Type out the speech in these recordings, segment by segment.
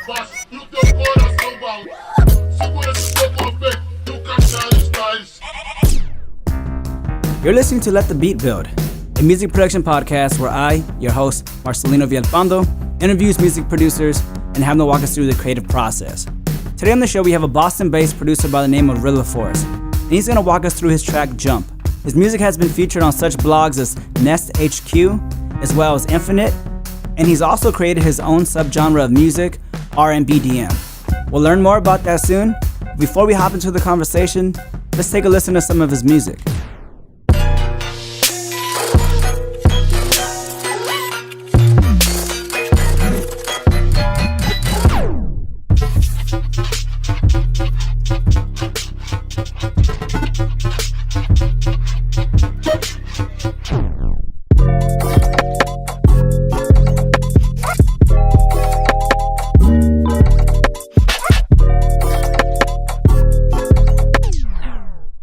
You're listening to Let the Beat Build, a music production podcast where I, your host, Marcelino Villalpando, interviews music producers and have them walk us through the creative process. Today on the show, we have a Boston-based producer by the name of Rilla Force, and he's going to walk us through his track, Jump. His music has been featured on such blogs as Nest HQ, as well as Infinite, and he's also created his own subgenre of music, RNBDM. We'll learn more about that soon. Before we hop into the conversation, let's take a listen to some of his music.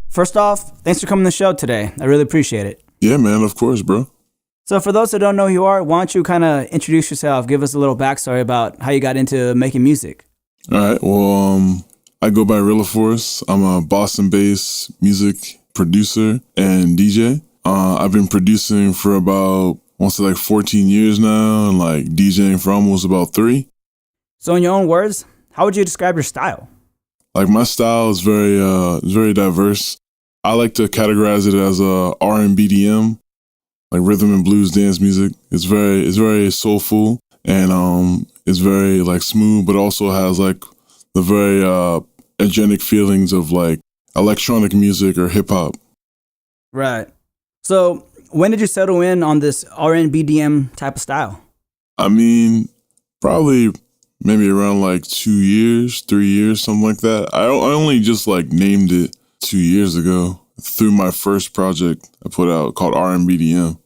First off, thanks for coming to the show today. I really appreciate it. Yeah, man, of course, bro. So for those that don't know who you are, why don't you kind of introduce yourself, give us a little backstory about how you got into making music. All right, well, I go by Rilla Force. I'm a Boston-based music producer and DJ. I've been producing for about, I want to say like 14 years now, and like DJing for almost about 3. So in your own words, how would you describe your style? Like my style is very diverse. I like to categorize it as RNBDM, like rhythm and blues dance music. It's very soulful and it's very like smooth, but also has like the very energetic feelings of like electronic music or hip hop. Right. So when did you settle in on this RNBDM type of style? I mean, probably maybe around like 2 years, 3 years, something like that. I only just like named it 2 years ago through my first project I put out called RNBDM.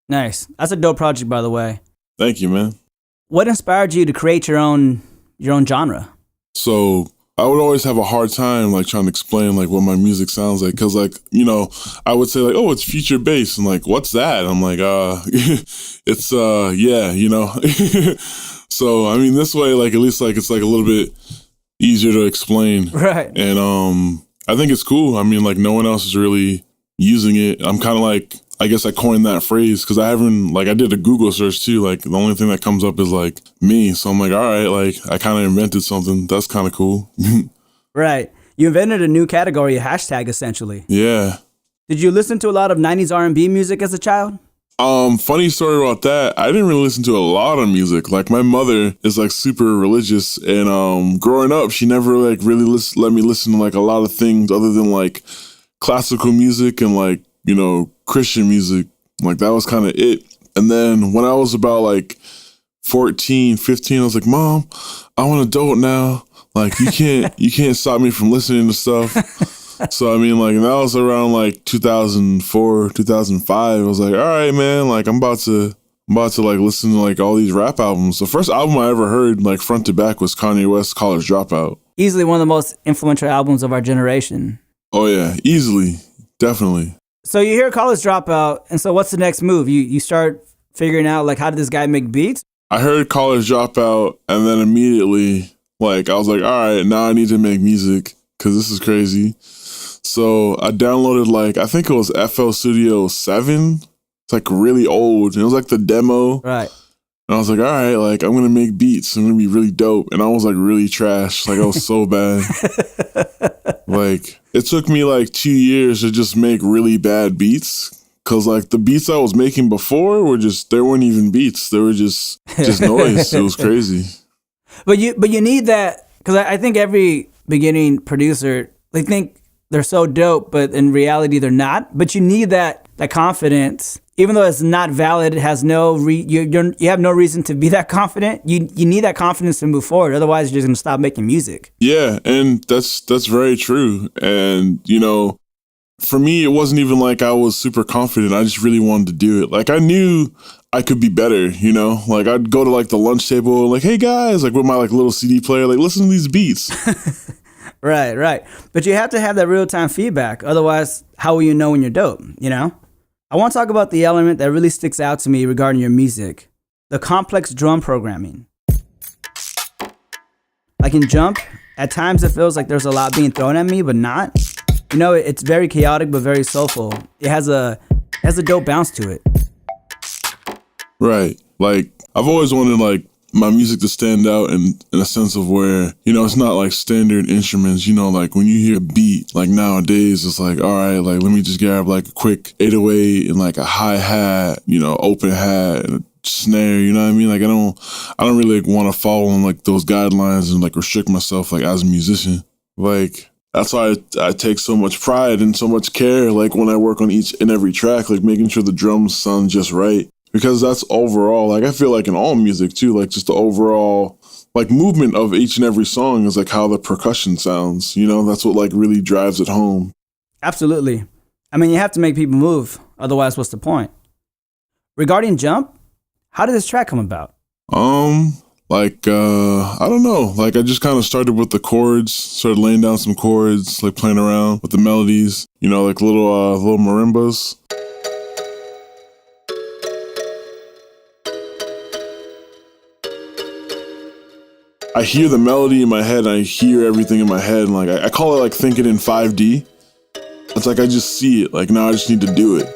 Nice. That's a dope project, by the way. Thank you, man. What inspired you to create your own genre? So I would always have a hard time like trying to explain like what my music sounds like, because like, you know, I would say like, oh, it's future bass, and like, what's that? I'm like, it's yeah, you know. So I mean, this way, like at least like it's like a little bit easier to explain, right? And I think it's cool. I mean, like no one else is really using it. I'm kind of like, I guess I coined that phrase because I did a Google search too. Like the only thing that comes up is like me. So I'm like, all right, like I kind of invented something. That's kind of cool. Right. You invented a new category, a hashtag essentially. Yeah. Did you listen to a lot of 90s R&B music as a child? Funny story about that. I didn't really listen to a lot of music. Like my mother is like super religious, and growing up, she never like really let me listen to like a lot of things other than like classical music and like, you know, Christian music. Like that was kind of it. And then when I was about like 14, 15, I was like, Mom, I'm an adult now. Like you can't stop me from listening to stuff. So, I mean, like, that was around, like, 2004, 2005. I was like, all right, man, like, I'm about to, like, listen to, like, all these rap albums. The first album I ever heard, like, front to back was Kanye West, College Dropout. Easily one of the most influential albums of our generation. Oh, yeah, easily. Definitely. So you hear College Dropout, and so what's the next move? You start figuring out, like, how did this guy make beats? I heard College Dropout, and then immediately, like, I was like, all right, now I need to make music, because this is crazy. So I downloaded like, I think it was FL Studio 7. It's like really old. And it was like the demo. Right. And I was like, all right, like I'm going to make beats. I'm going to be really dope. And I was like really trash. Like I was so bad. Like it took me like 2 years to just make really bad beats. Cause like the beats I was making before they weren't even beats. They were just noise. It was crazy. But you need that. Cause I think every beginning producer, they think they're so dope, but in reality they're not. But you need that confidence, even though it's not valid. It has you have no reason to be that confident. You need that confidence to move forward. Otherwise, you're just gonna stop making music. Yeah, and that's very true. And you know, for me, it wasn't even like I was super confident. I just really wanted to do it. Like I knew I could be better. You know, like I'd go to like the lunch table, like, hey guys, like with my like little CD player, like listen to these beats. Right. But you have to have that real-time feedback. Otherwise, how will you know when you're dope, you know? I want to talk about the element that really sticks out to me regarding your music, the complex drum programming. Like in Jump, at times it feels like there's a lot being thrown at me, but not. You know, it's very chaotic, but very soulful. It has a dope bounce to it. Right. Like, I've always wanted, like, my music to stand out in a sense of where, you know, it's not like standard instruments, you know, like when you hear a beat, like nowadays, it's like, all right, like let me just grab like a quick 808 and like a hi-hat, you know, open hat and a snare, you know what I mean? Like I don't really want to follow in like those guidelines and like restrict myself like as a musician. Like that's why I take so much pride and so much care, like when I work on each and every track, like making sure the drums sound just right. Because that's overall, like I feel like in all music too, like just the overall like movement of each and every song is like how the percussion sounds, you know, that's what like really drives it home. Absolutely. I mean, you have to make people move, otherwise what's the point? Regarding Jump, how did this track come about? I don't know, like I just kind of started with the chords, started laying down some chords, like playing around with the melodies, you know, like little marimbas. I hear the melody in my head and I hear everything in my head and like I call it like thinking in 5D. It's like I just see it, like now I just need to do it.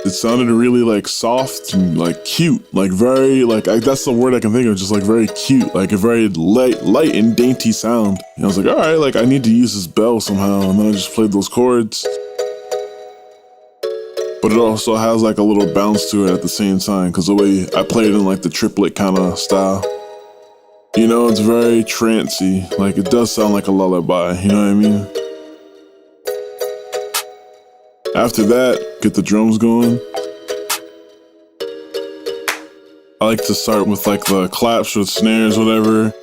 It sounded really like soft and like cute, like very like that's the word I can think of, just like very cute, like a very light and dainty sound. And I was like, all right, like I need to use this bell somehow, and then I just played those chords. But it also has like a little bounce to it at the same time because the way I played it in like the triplet kind of style. You know, it's very trancey. Like, it does sound like a lullaby, you know what I mean? After that, get the drums going. I like to start with, like, the claps or the snares, whatever.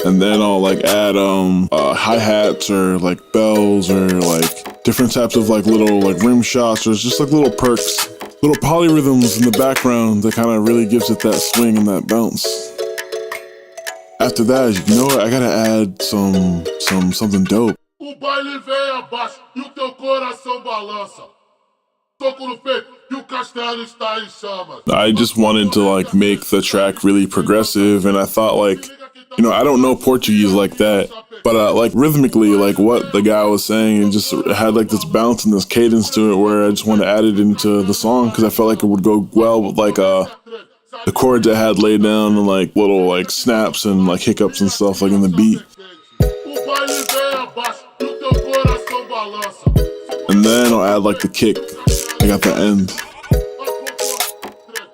And then I'll, like, add hi-hats or, like, bells or, like, different types of, like, little, like, rim shots or just, like, little perks. Little polyrhythms in the background that kind of really gives it that swing and that bounce. After that, you know what? I gotta add something dope. O baile vem abaixo e o teu coração balança. Toco no peito e o castelo está em chamas. I just wanted to like make the track really progressive, and I thought like, you know, I don't know Portuguese like that, but like rhythmically, like what the guy was saying, and just had like this bounce and this cadence to it, where I just want to add it into the song because I felt like it would go well with like the chords I had laid down and like little like snaps and like hiccups and stuff like in the beat. And then I'll add like the kick like at the end.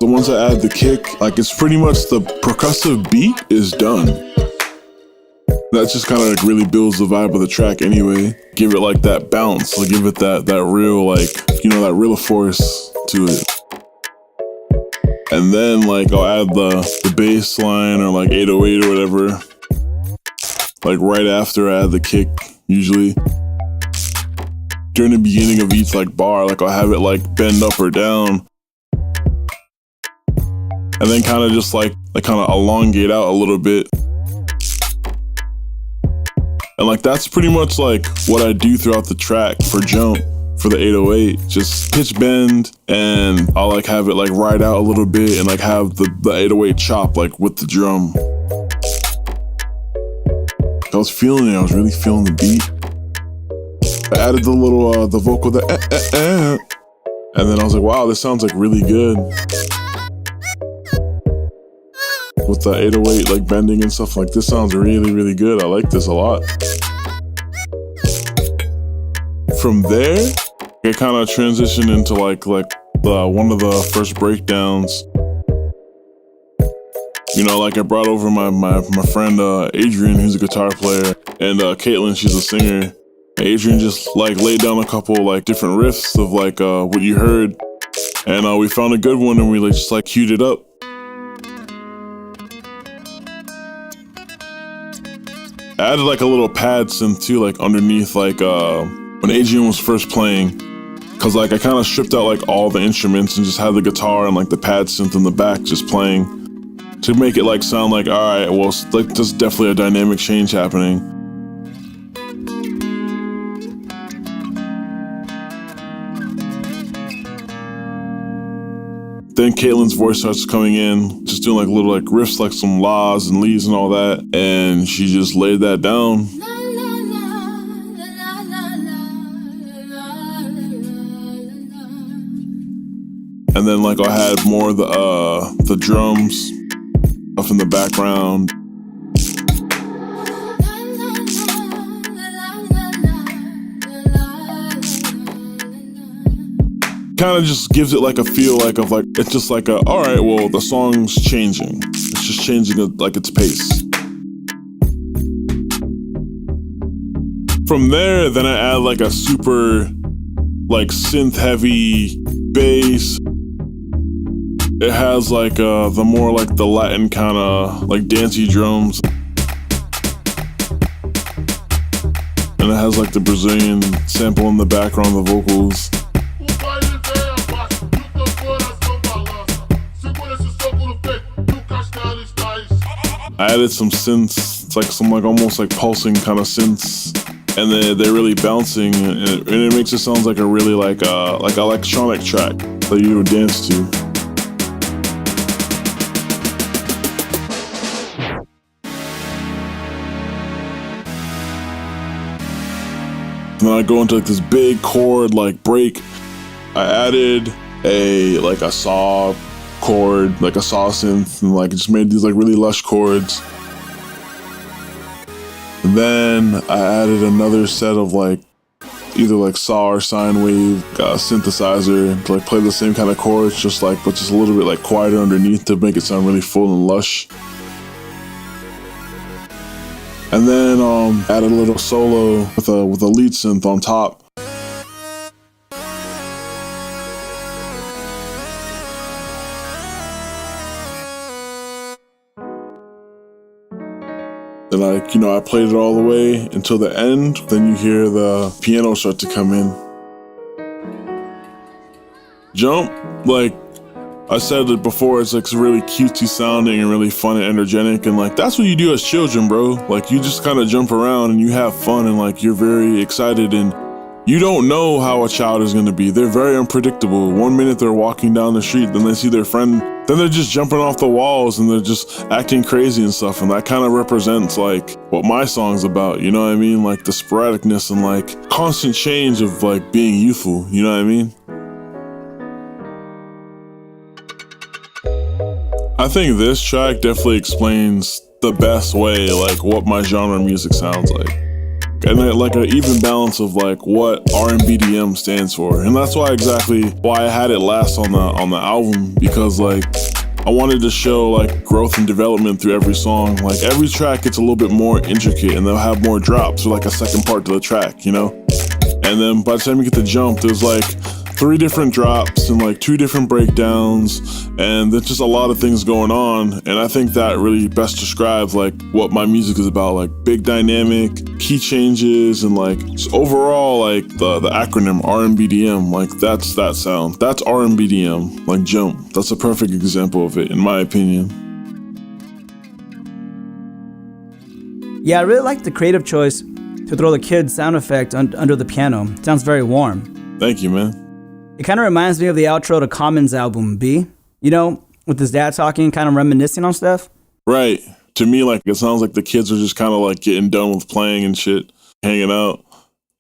So once I add the kick, like it's pretty much the percussive beat is done. That just kind of like really builds the vibe of the track anyway. Give it like that bounce, like give it that real like, you know, that Rilla Force to it. And then like I'll add the bass line or like 808 or whatever. Like right after I add the kick, usually. During the beginning of each like bar, like I'll have it like bend up or down. And then kind of just like kind of elongate out a little bit. And like that's pretty much like what I do throughout the track for Jump. For the 808, just pitch bend, and I'll like have it like ride out a little bit and like have the 808 chop like with the drum. I was feeling it, I was really feeling the beat. I added the little, the vocal, and then I was like, wow, this sounds like really good. With the 808 like bending and stuff, like this sounds really, really good. I like this a lot. From there, I kind of transitioned into like the one of the first breakdowns. You know, like I brought over my friend Adrian, who's a guitar player, and Caitlin, she's a singer. Adrian just like laid down a couple like different riffs of like what you heard, and we found a good one and we like just like queued it up. I added like a little pad synth too, like underneath like when Adrian was first playing. Cause like I kind of stripped out like all the instruments and just had the guitar and like the pad synth in the back just playing to make it like sound like, all right, well, like there's definitely a dynamic change happening. Then Caitlin's voice starts coming in, just doing like little like riffs, like some laws and leads and all that. And she just laid that down. And then like I had more of the drums up in the background. Kind of just gives it like a feel like of like, it's just like all right, well, the song's changing. It's just changing like its pace. From there, then I add like a super like synth heavy bass. It has like the more like the Latin kind of like dancey drums. And it has like the Brazilian sample in the background, the vocals. I added some synths. It's like some like almost like pulsing kind of synths. And they're really bouncing, and it makes it sound like a really like electronic track that you would dance to. And then I go into like this big chord like break. I added a saw chord, like a saw synth, and like just made these like really lush chords. And then I added another set of like either like saw or sine wave synthesizer to like play the same kind of chords, just like but just a little bit like quieter underneath to make it sound really full and lush. And then added a little solo with a lead synth on top. And I played it all the way until the end. Then you hear the piano start to come in. Jump, like I said it before, it's like really cutesy sounding and really fun and energetic. And like, that's what you do as children, bro. Like you just kind of jump around and you have fun and like, you're very excited and you don't know how a child is going to be. They're very unpredictable. 1 minute they're walking down the street, then they see their friend, then they're just jumping off the walls and they're just acting crazy and stuff. And that kind of represents like what my song's about, you know what I mean? Like the sporadicness and like constant change of like being youthful, you know what I mean? I think this track definitely explains the best way like what my genre of music sounds like. And then like an even balance of like what RNBDM stands for. And that's why I had it last on the album, because like I wanted to show like growth and development through every song. Like every track gets a little bit more intricate and they'll have more drops or like a second part to the track, you know? And then by the time you get to Jump, there's like 3 different drops and like 2 different breakdowns, and there's just a lot of things going on. And I think that really best describes like what my music is about, like big dynamic, key changes, and like just overall like the acronym RNBDM, like that's that sound. That's RNBDM, like Jump. That's a perfect example of it, in my opinion. Yeah, I really like the creative choice to throw the kid's sound effect under the piano. It sounds very warm. Thank you, man. It kind of reminds me of the outro to Common's album, B. You know, with his dad talking, kind of reminiscing on stuff. Right. To me, like, it sounds like the kids are just kind of like getting done with playing and shit, hanging out.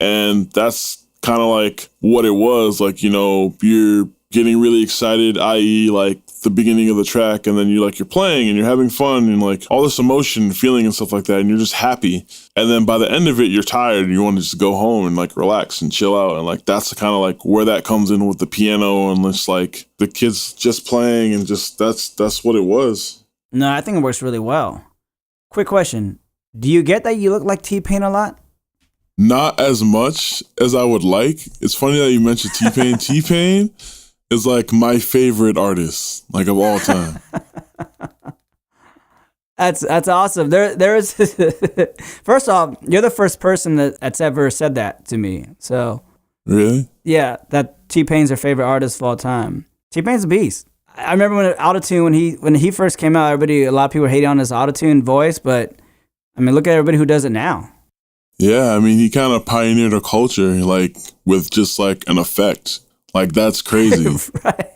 And that's kind of like what it was. Like, you know, you're getting really excited, i.e. like the beginning of the track, and then you're playing and you're having fun and like all this emotion and feeling and stuff like that, and you're just happy. And then by the end of it, you're tired and you want to just go home and like relax and chill out. And like that's kind of like where that comes in with the piano and just like the kids just playing, and just that's what it was. No, I think it works really well. Quick question. Do you get that you look like T-Pain a lot? Not as much as I would like. It's funny that you mentioned T-Pain. T-Pain is like my favorite artist, like of all time. That's awesome. There is first off, you're the first person that's ever said that to me. So really, yeah, that T-Pain's your favorite artist of all time. T-Pain's a beast. I remember when autotune when he first came out, a lot of people were hating on his autotune voice, but I mean, look at everybody who does it now. Yeah, I mean, he kind of pioneered a culture like with just like an effect. Like that's crazy. Right.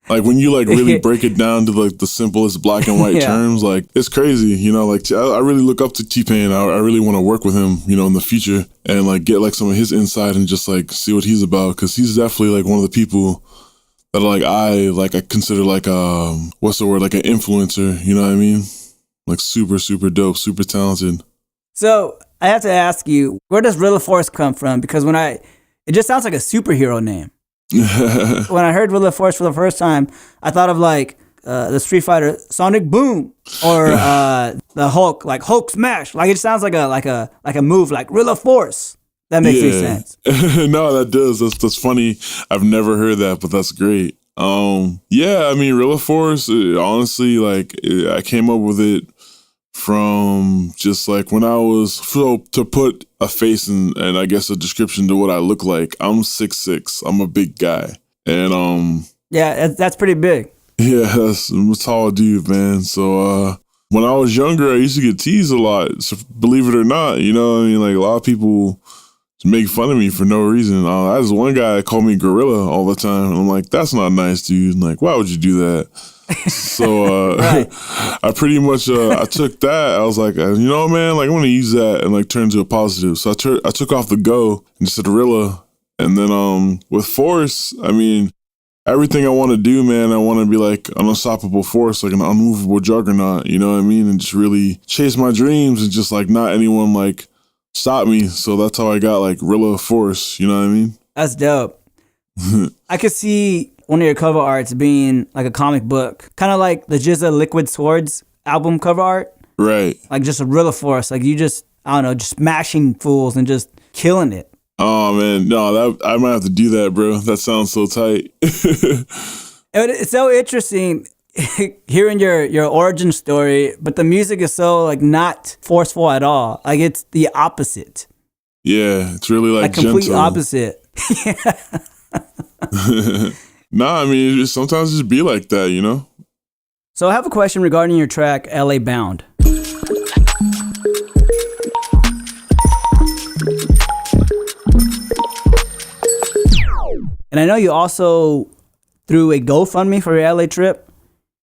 Like when you like really break it down to like the simplest black and white terms, like it's crazy, you know, like I really look up to T-Pain. I really want to work with him, you know, in the future and like get like some of his insight and just like see what he's about. Cause he's definitely like one of the people that I consider like, what's the word? Like an influencer, you know what I mean? Like super, super dope, super talented. So I have to ask you, where does Rilla Force come from? Because it just sounds like a superhero name. When I heard Rilla Force for the first time, I thought of like the Street Fighter Sonic Boom or the Hulk, like Hulk Smash. Like it sounds like a move, like Rilla Force. That makes any sense. No, that does. That's funny. I've never heard that, but that's great. Yeah, I mean, Rilla Force, honestly, like I came up with it from just like when I was, to put a face and I guess a description to what I look like. I'm 6'6". I'm a big guy. And yeah, that's pretty big. Yeah, I'm a tall dude, man. So when I was younger, I used to get teased a lot. So believe it or not, you know, I mean, like a lot of people make fun of me for no reason. There's one guy that called me gorilla all the time. And I'm like, that's not nice, dude. Like, why would you do that? So right. I pretty much I took that. I was like, you know, man, like I want to use that and like turn to a positive. So I took off the go and just said Rilla. And then with Force, I mean, everything I want to do, man, I want to be like an unstoppable force, like an unmovable juggernaut. You know what I mean? And just really chase my dreams and just like not anyone like stop me. So that's how I got like Rilla Force. You know what I mean? That's dope. I could see one of your cover arts being like a comic book, kind of like the Jizza Liquid Swords album cover art. Right. Like just a Rilla Force. Like you just, I don't know, just smashing fools and just killing it. Oh man, no, I might have to do that, bro. That sounds so tight. It's so interesting hearing your origin story, but the music is so like not forceful at all. Like it's the opposite. Yeah, it's really like complete gentle. Opposite. Nah, I mean, sometimes it just be like that, you know? So I have a question regarding your track, LA Bound. And I know you also threw a GoFundMe for your LA trip.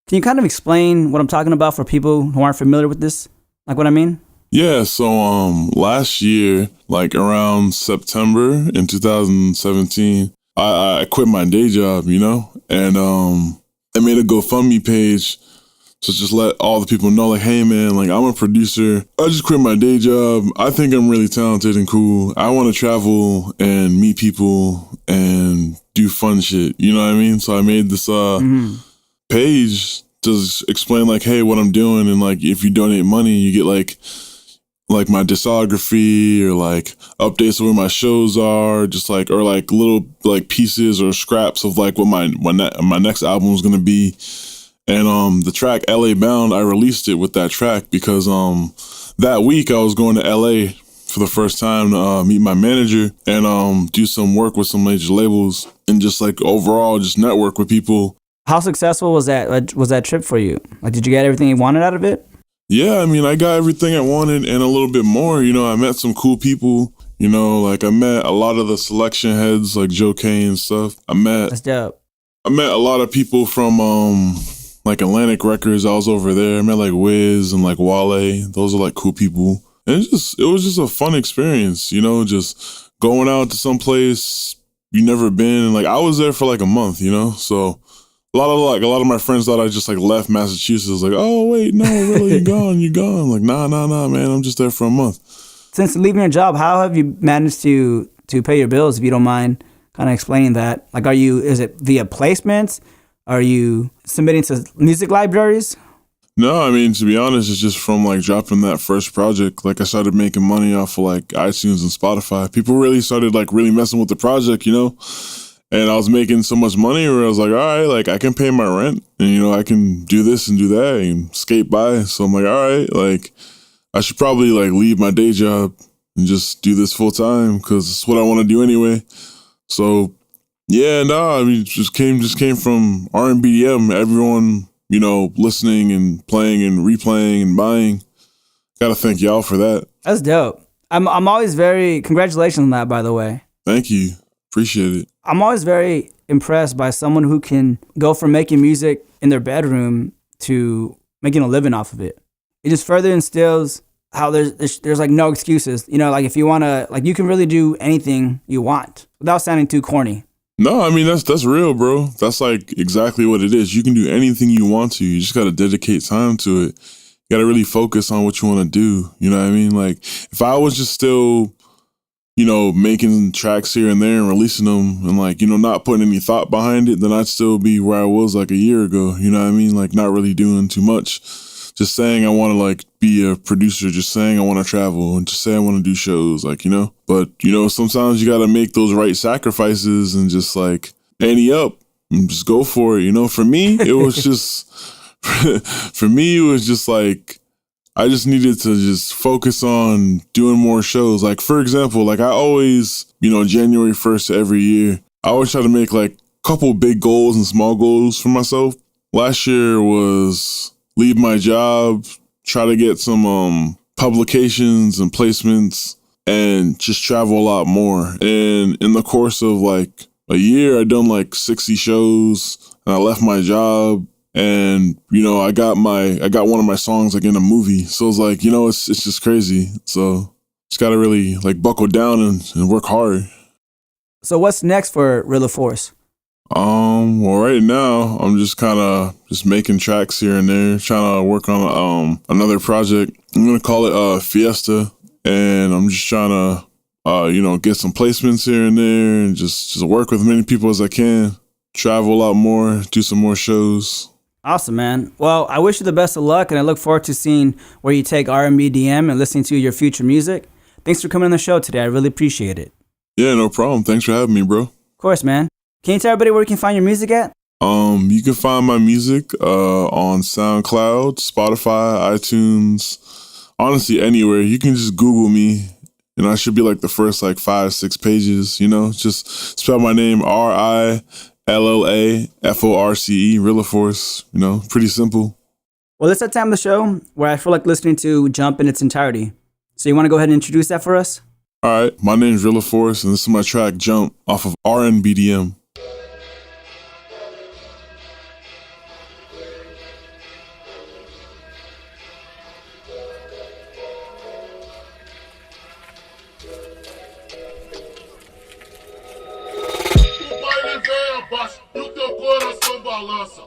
Can you kind of explain what I'm talking about for people who aren't familiar with this? Like what I mean? Yeah, so last year, like around September in 2017, I quit my day job, you know? And I made a GoFundMe page to just let all the people know, like, hey man, like I'm a producer. I just quit my day job. I think I'm really talented and cool. I want to travel and meet people and do fun shit. You know what I mean? So I made this page to explain like, hey, what I'm doing. And like, if you donate money, you get like my discography or like updates of where my shows are, just like, or like little like pieces or scraps of like what my next album is going to be. And the track LA Bound, I released it with that track because that week I was going to LA for the first time to meet my manager and do some work with some major labels and just like overall just network with people. How successful was that trip for you? Like, did you get everything you wanted out of it? Yeah, I mean, I got everything I wanted and a little bit more. You know, I met some cool people. You know, like I met a lot of the selection heads like Joe Kane and stuff. That's dope. I met a lot of people from like Atlantic Records. I was over there. I met like Wiz and like Wale. Those are like cool people. And it was just a fun experience, you know, just going out to some place you never been. And like I was there for like a month, you know, so a lot of my friends thought I just like left Massachusetts. Like, oh wait, no, really, you gone? Like, nah, man, I'm just there for a month. Since leaving your job, how have you managed to pay your bills? If you don't mind, kind of explaining that. Like, is it via placements? Are you submitting to music libraries? No, I mean, to be honest, it's just from like dropping that first project. Like I started making money off of like iTunes and Spotify. People really started like really messing with the project, you know? And I was making so much money where I was like, all right, like I can pay my rent and, you know, I can do this and do that and skate by. So I'm like, all right, like I should probably like leave my day job and just do this full time because it's what I want to do anyway. So yeah, no, I mean, it just came from RNBDM. Everyone, you know, listening and playing and replaying and buying. Gotta thank y'all for that. That's dope. I'm always congratulations on that, by the way. Thank you. Appreciate it. I'm always very impressed by someone who can go from making music in their bedroom to making a living off of it. It just further instills how there's like no excuses. You know, like if you want to, like you can really do anything you want without sounding too corny. No, I mean, that's real, bro. That's like exactly what it is. You can do anything you want to. You just got to dedicate time to it. You got to really focus on what you want to do. You know what I mean? Like if I was just still, you know, making tracks here and there and releasing them and like, you know, not putting any thought behind it, then I'd still be where I was like a year ago. You know what I mean? Like not really doing too much. Just saying I want to like be a producer, just saying I want to travel and just saying I want to do shows, like, you know. But, you know, sometimes you got to make those right sacrifices and just like ante up and just go for it. You know, for me, it was just, for me, it was just like, I just needed to just focus on doing more shows. Like, for example, like I always, you know, January 1st every year, I always try to make like a couple big goals and small goals for myself. Last year was leave my job, try to get some publications and placements, and just travel a lot more. And in the course of like a year, I done like 60 shows, and I left my job. And, you know, I got one of my songs like in a movie. So it's like, you know, it's just crazy. So just got to really like buckle down and work hard. So what's next for Rilla Force? Well, right now I'm just kind of just making tracks here and there, trying to work on another project. I'm gonna call it Fiesta, and I'm just trying to you know, get some placements here and there, and just work with as many people as I can, travel a lot more, do some more shows. Awesome, man. Well, I wish you the best of luck, and I look forward to seeing where you take RNBDM and listening to your future music. Thanks for coming on the show today. I really appreciate it. Yeah, no problem. Thanks for having me, bro. Of course, man. Can you tell everybody where you can find your music at? You can find my music on SoundCloud, Spotify, iTunes, honestly anywhere. You can just Google me, and I should be like the first like 5-6 pages. You know, just spell my name RILLAFORCE, Rilla Force. You know, pretty simple. Well, it's that time of the show where I feel like listening to Jump in its entirety. So you want to go ahead and introduce that for us? All right, my name is Rilla Force, and this is my track Jump off of RNBDM. E o teu coração balança.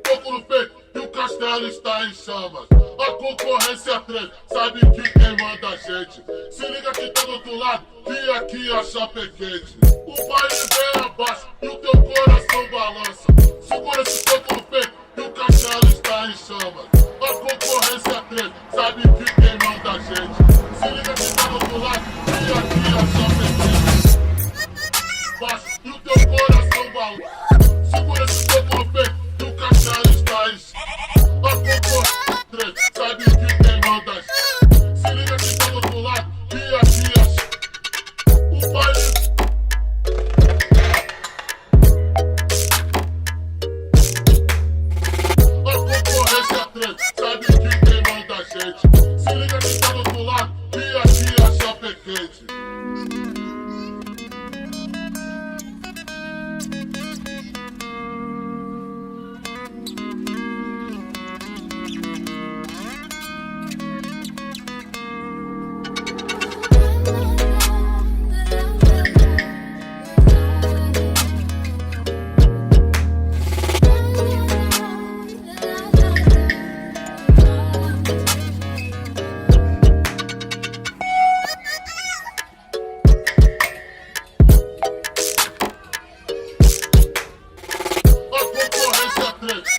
Pouco no peito e o castelo está em chamas. A concorrência treme, sabe que quem manda a gente. Se liga que tá do outro lado, que aqui a chapa é quente. O baile vem abaixo e o teu coração balança. Segura esse pouco no peito e o castelo está em chamas. A concorrência treme, sabe que quem manda a gente. Se liga que tá do outro lado, que aqui a chapa é quente. Baixo e o teu coração balança. Segura esse pouco no peito e o castelo está em chamas. A concorrência treme, sabe que quem manda a gente. Se liga que tá do outro lado, que aqui a chapa. O baile. Sabe que quem manda a gente. Se liga que tá do outro lado, que aqui a chapa é quente.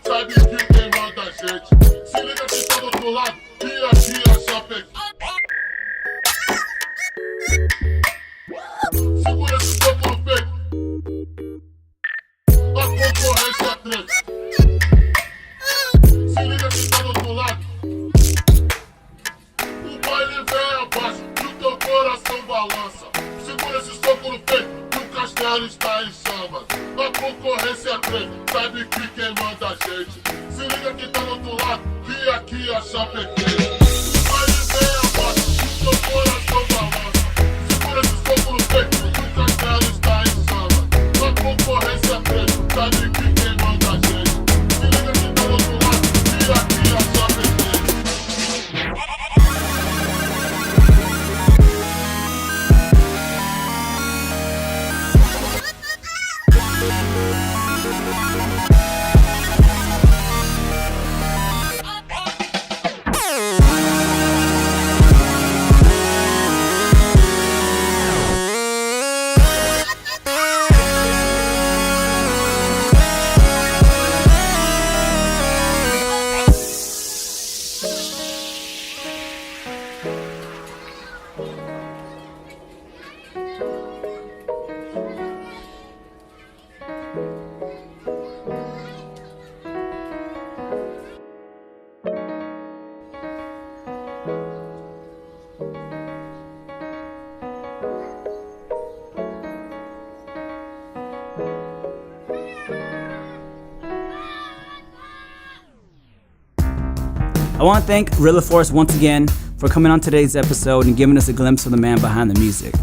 Sabe que quem manda a gente. Se liga que tá do outro lado, que aqui a chapa é quente. Segura esse corpo no peito. A concorrência treme. Se liga que tá do outro lado. O baile vem abaixo e o teu coração balança. Segura esse soco no peito e o castelo está em chamas. A concorrência treme, sabe que quem manda a gente. Se liga que tá do outro lado, que aqui a chapa é quente. O baile vem abaixo e o teu coração balança. Segura esse soco no peito e o castelo está em chamas. I want to thank Rilla Force once again for coming on today's episode and giving us a glimpse of the man behind the music.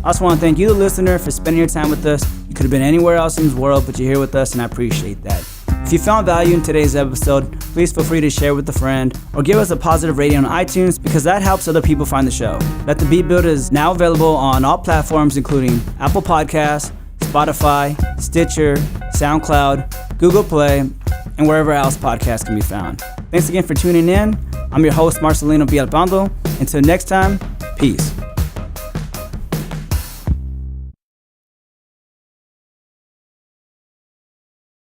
I also want to thank you, the listener, for spending your time with us. You could have been anywhere else in this world, but you're here with us, and I appreciate that. If you found value in today's episode, please feel free to share with a friend or give us a positive rating on iTunes, because that helps other people find the show. Let the Beat Builder is now available on all platforms, including Apple Podcasts, Spotify, Stitcher, SoundCloud, Google Play, and wherever else podcasts can be found. Thanks again for tuning in. I'm your host, Marcelino Villalpando. Until next time, peace.